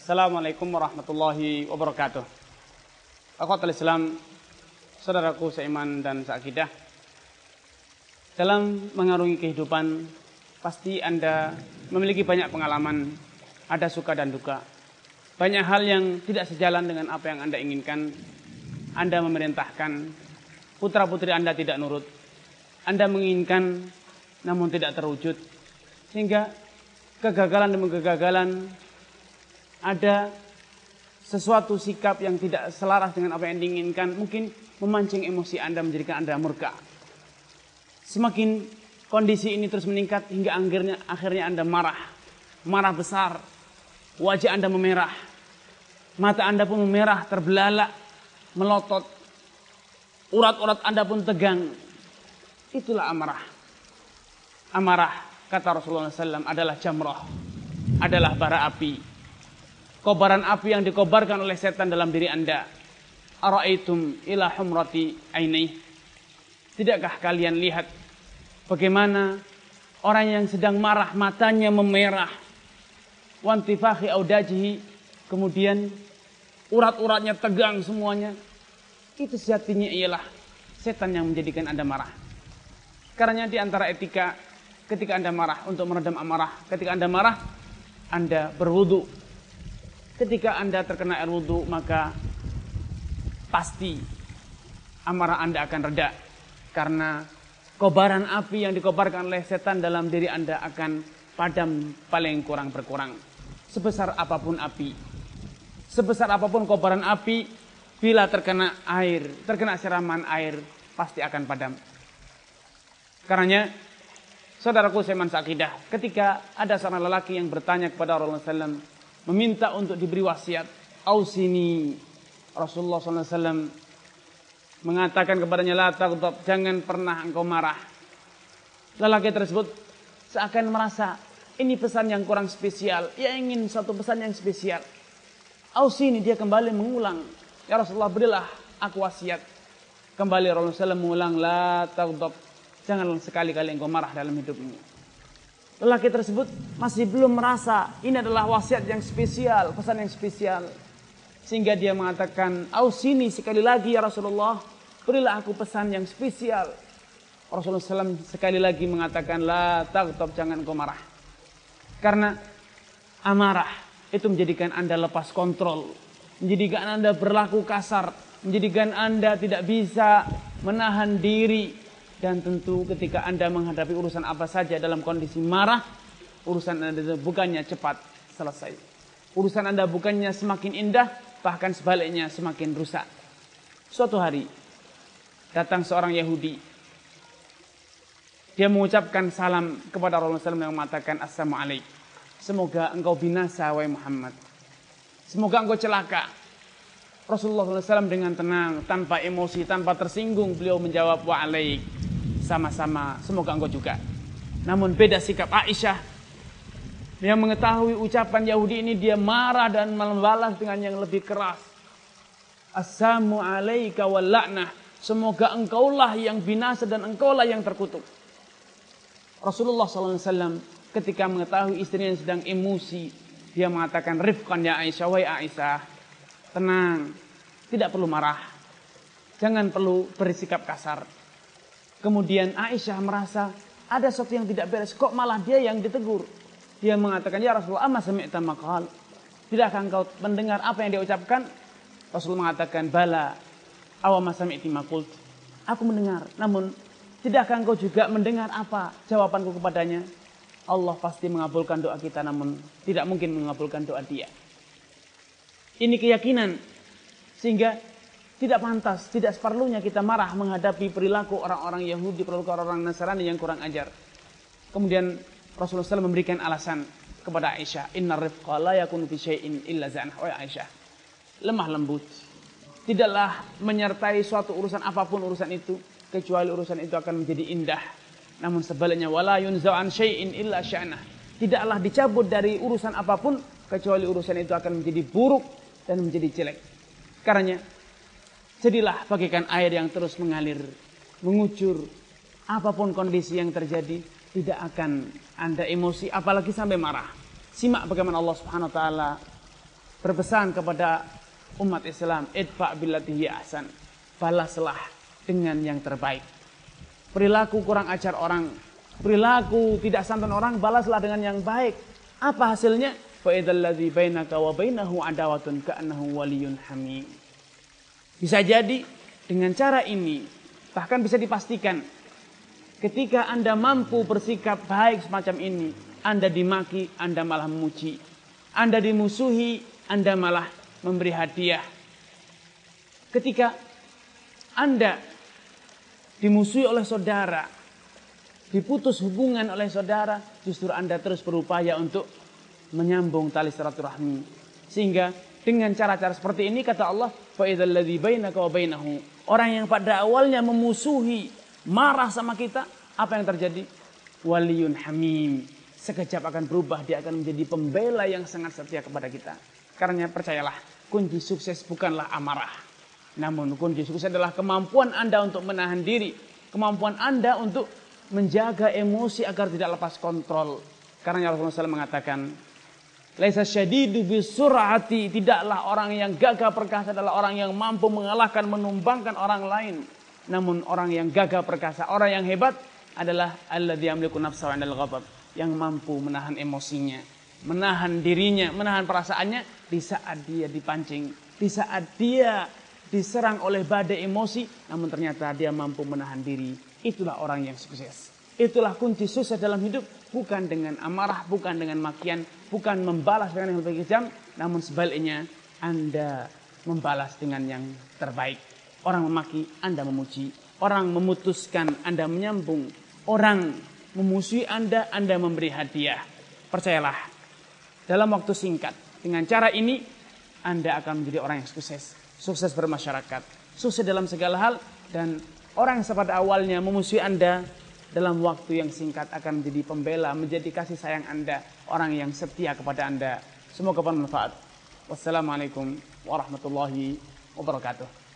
Assalamualaikum warahmatullahi wabarakatuh. Akhwatul Islam, saudaraku seiman dan seakidah. Dalam mengarungi kehidupan, pasti Anda memiliki banyak pengalaman, ada suka dan duka. Banyak hal yang tidak sejalan dengan apa yang Anda inginkan. Anda memerintahkan, putra-putri Anda tidak nurut. Anda menginginkan, namun tidak terwujud. Sehingga kegagalan demi kegagalan, ada sesuatu sikap yang tidak selaras dengan apa yang diinginkan, mungkin memancing emosi Anda, menjadikan Anda murka. Semakin kondisi ini terus meningkat hingga akhirnya Anda marah besar, wajah Anda memerah, mata Anda pun memerah, terbelalak, melotot, urat-urat Anda pun tegang. Itulah amarah. Amarah, kata Rasulullah SAW, adalah jamrah, adalah bara api. Kobaran api yang dikobarkan oleh setan dalam diri Anda. Ara'aitum ila humrati aini. Tidakkah kalian lihat bagaimana orang yang sedang marah matanya memerah, wantifakhi audajihi, kemudian urat-uratnya tegang semuanya. Itu sejatinya ialah setan yang menjadikan Anda marah. Karena di antara etika ketika Anda marah, untuk meredam amarah, ketika Anda marah, Anda berwudu. Ketika Anda terkena air wudu, maka pasti amarah Anda akan reda. Karena kobaran api yang dikobarkan oleh setan dalam diri Anda akan padam paling kurang berkurang. Sebesar apapun api, sebesar apapun kobaran api, bila terkena air, terkena siraman air, pasti akan padam. Karenanya, saudaraku seiman seakidah, ketika ada seorang lelaki yang bertanya kepada Rasulullah SAW, meminta untuk diberi wasiat, ausini, Rasulullah SAW mengatakan kepadanya, la taghdab, jangan pernah engkau marah. Lelaki tersebut seakan merasa ini pesan yang kurang spesial, ia ingin suatu pesan yang spesial. Ausini, dia kembali mengulang, ya Rasulullah, berilah aku wasiat. Kembali Rasulullah SAW mengulang, la taghdab, jangan sekali-kali engkau marah dalam hidup ini. Lelaki tersebut masih belum merasa ini adalah wasiat yang spesial, pesan yang spesial. Sehingga dia mengatakan, ausini, sekali lagi ya Rasulullah, berilah aku pesan yang spesial. Rasulullah SAW sekali lagi mengatakan, la taghdab, jangan kau marah. Karena amarah itu menjadikan Anda lepas kontrol, menjadikan Anda berlaku kasar, menjadikan Anda tidak bisa menahan diri. Dan tentu ketika Anda menghadapi urusan apa saja dalam kondisi marah, urusan Anda bukannya cepat selesai. Urusan Anda bukannya semakin indah, bahkan sebaliknya semakin rusak. Suatu hari, datang seorang Yahudi. Dia mengucapkan salam kepada Rasulullah SAW yang mengatakan, Assalamualaikum. Semoga engkau binasa, wahai Muhammad. Semoga engkau celaka. Rasulullah SAW dengan tenang, tanpa emosi, tanpa tersinggung, beliau menjawab, wa'alaik. Sama-sama, semoga engkau juga. Namun beda sikap Aisyah. Dia mengetahui ucapan Yahudi ini, dia marah dan membalas dengan yang lebih keras. Assalamu alaika wal la'nah. Semoga engkaulah yang binasa dan engkaulah yang terkutuk. Rasulullah SAW ketika mengetahui istrinya yang sedang emosi, dia mengatakan, rifqan ya Aisyah, wahai Aisyah, tenang, tidak perlu marah, jangan perlu bersikap kasar. Kemudian Aisyah merasa ada sesuatu yang tidak beres. Kok malah dia yang ditegur? Dia mengatakan, ya Rasulullah, amma sami'ta maqal. Tidakkah engkau mendengar apa yang dia ucapkan? Rasulullah mengatakan, bala, awama sami'ti maqult. Aku mendengar. Namun, tidakkah engkau juga mendengar apa jawabanku kepadanya? Allah pasti mengabulkan doa kita, namun tidak mungkin mengabulkan doa dia. Ini keyakinan. Sehingga tidak pantas, tidak seperlunya kita marah menghadapi perilaku orang-orang Yahudi, perilaku orang-orang Nasrani yang kurang ajar. Kemudian Rasulullah SAW memberikan alasan kepada Aisyah, inna rifqa la yakunu fi syai'in illa zanah. Oh Aisyah, lemah lembut tidaklah menyertai suatu urusan apapun urusan itu, kecuali urusan itu akan menjadi indah. Namun sebaliknya, wala yunzau an syai'in illa sya'nah. Tidaklah dicabut dari urusan apapun, kecuali urusan itu akan menjadi buruk dan menjadi jelek. Karenanya, jadilah bagaikan air yang terus mengalir, mengucur. Apapun kondisi yang terjadi, tidak akan Anda emosi, apalagi sampai marah. Simak bagaimana Allah Subhanahu wa taala berpesan kepada umat Islam, idfa billati hiya ahsan, balaslah dengan yang terbaik. Perilaku kurang ajar orang, perilaku tidak santun orang, balaslah dengan yang baik. Apa hasilnya? Fa idzal ladzi bainaka wa bainahu adawatun ka'annahu waliyyun hamim. Bisa jadi dengan cara ini, bahkan bisa dipastikan ketika Anda mampu bersikap baik semacam ini, Anda dimaki, Anda malah memuji. Anda dimusuhi, Anda malah memberi hadiah. Ketika Anda dimusuhi oleh saudara, diputus hubungan oleh saudara, justru Anda terus berupaya untuk menyambung tali silaturahmi. Sehingga dengan cara-cara seperti ini kata Allah, fa idzal ladzi bainaka wa bainahu, orang yang pada awalnya memusuhi, marah sama kita, apa yang terjadi? Waliyun hamim. Sekejap akan berubah, dia akan menjadi pembela yang sangat setia kepada kita. Karena percayalah, kunci sukses bukanlah amarah. Namun kunci sukses adalah kemampuan Anda untuk menahan diri. Kemampuan Anda untuk menjaga emosi agar tidak lepas kontrol. Karena Rasulullah SAW mengatakan, laisa syadidu bisur'ati, tidaklah orang yang gagah perkasa adalah orang yang mampu mengalahkan, menumbangkan orang lain. Namun orang yang gagah perkasa, orang yang hebat adalah alladzi yamliku nafsahu 'indal ghadab, yang mampu menahan emosinya, menahan dirinya, menahan perasaannya di saat dia dipancing, di saat dia diserang oleh badai emosi, namun ternyata dia mampu menahan diri. Itulah orang yang sukses. Itulah kunci sukses dalam hidup, bukan dengan amarah, bukan dengan makian, bukan membalas dengan yang lebih kejam, namun sebaliknya Anda membalas dengan yang terbaik. Orang memaki, Anda memuji. Orang memutuskan, Anda menyambung. Orang memusuhi Anda memberi hadiah. Percayalah, dalam waktu singkat, dengan cara ini, Anda akan menjadi orang yang sukses. Sukses bermasyarakat, sukses dalam segala hal, dan orang yang pada awalnya memusuhi Anda, dalam waktu yang singkat akan menjadi pembela, menjadi kasih sayang Anda, orang yang setia kepada Anda. Semoga bermanfaat. Wassalamualaikum warahmatullahi wabarakatuh.